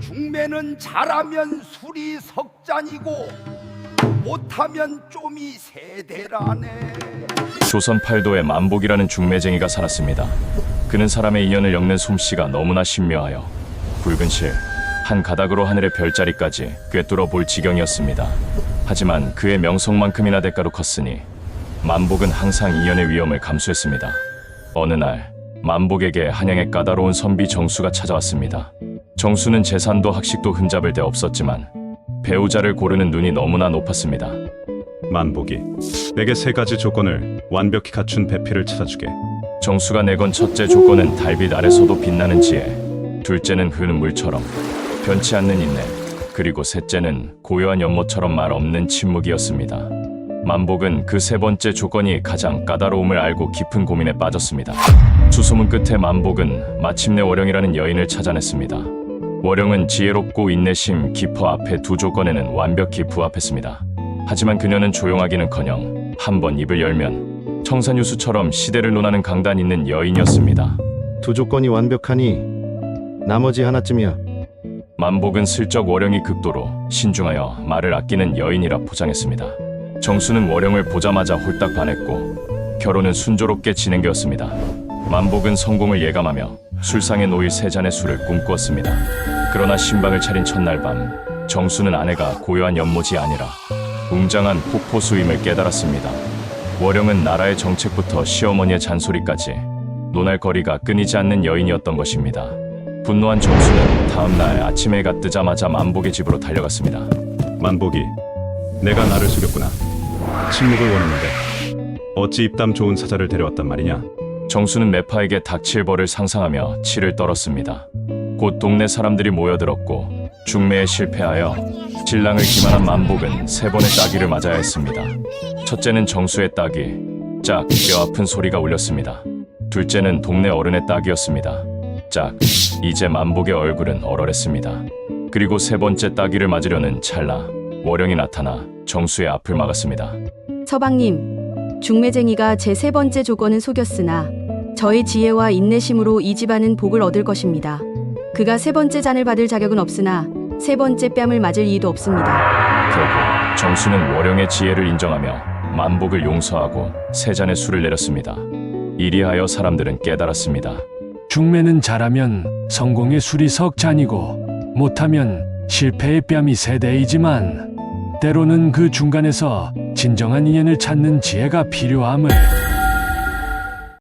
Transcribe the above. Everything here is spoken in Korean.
중매는 잘하면 술이 석잔이고 못하면 좀이 세대라네. 조선 팔도에 만복이라는 중매쟁이가 살았습니다. 그는 사람의 인연을 엮는 솜씨가 너무나 신묘하여 붉은 실, 한 가닥으로 하늘의 별자리까지 꿰뚫어 볼 지경이었습니다. 하지만 그의 명성만큼이나 대가로 컸으니 만복은 항상 인연의 위험을 감수했습니다. 어느 날 만복에게 한양의 까다로운 선비 정수가 찾아왔습니다. 정수는 재산도 학식도 흠잡을 데 없었지만 배우자를 고르는 눈이 너무나 높았습니다. 만복이 내게 세 가지 조건을 완벽히 갖춘 배필을 찾아주게. 정수가 내건 첫째 조건은 달빛 아래서도 빛나는 지혜, 둘째는 흐르는 물처럼 변치 않는 인내, 그리고 셋째는 고요한 연못처럼 말 없는 침묵이었습니다. 만복은 그 세 번째 조건이 가장 까다로움을 알고 깊은 고민에 빠졌습니다. 수소문 끝에 만복은 마침내 월영이라는 여인을 찾아냈습니다. 월영은 지혜롭고 인내심 깊어 앞에 두 조건에는 완벽히 부합했습니다. 하지만 그녀는 조용하기는커녕 한 번 입을 열면 청산유수처럼 시대를 논하는 강단 있는 여인이었습니다. 두 조건이 완벽하니 나머지 하나쯤이야. 만복은 슬쩍 월영이 극도로 신중하여 말을 아끼는 여인이라 포장했습니다. 정수는 월영을 보자마자 홀딱 반했고 결혼은 순조롭게 진행되었습니다. 만복은 성공을 예감하며 술상에 놓일 세 잔의 술을 꿈꾸었습니다. 그러나 신방을 차린 첫날 밤, 정수는 아내가 고요한 연못이 아니라 웅장한 폭포수임을 깨달았습니다. 월영은 나라의 정책부터 시어머니의 잔소리까지 논할거리가 끊이지 않는 여인이었던 것입니다. 분노한 정수는 다음날 아침 해가 뜨자마자 만복의 집으로 달려갔습니다. 만복이 내가 나를 속였구나. 침묵을 원했는데 어찌 입담 좋은 사자를 데려왔단 말이냐. 정수는 매파에게 닥칠 벌을 상상하며 치를 떨었습니다. 곧 동네 사람들이 모여들었고 중매에 실패하여 신랑을 기만한 만복은 세 번의 따귀를 맞아야 했습니다. 첫째는 정수의 따귀, 짝, 뼈아픈 소리가 울렸습니다. 둘째는 동네 어른의 따귀였습니다. 짝, 이제 만복의 얼굴은 얼얼했습니다. 그리고 세 번째 따귀를 맞으려는 찰나 월영이 나타나 정수의 앞을 막았습니다. 서방님, 중매쟁이가 제 세 번째 조건은 속였으나 저의 지혜와 인내심으로 이 집안은 복을 얻을 것입니다. 그가 세 번째 잔을 받을 자격은 없으나 세 번째 뺨을 맞을 이유도 없습니다. 결국 정수는 월영의 지혜를 인정하며 만복을 용서하고 세 잔의 술을 내렸습니다. 이리하여 사람들은 깨달았습니다. 중매는 잘하면 성공의 술이 석잔이고 못하면 실패의 뺨이 세대이지만 때로는 그 중간에서 진정한 인연을 찾는 지혜가 필요함을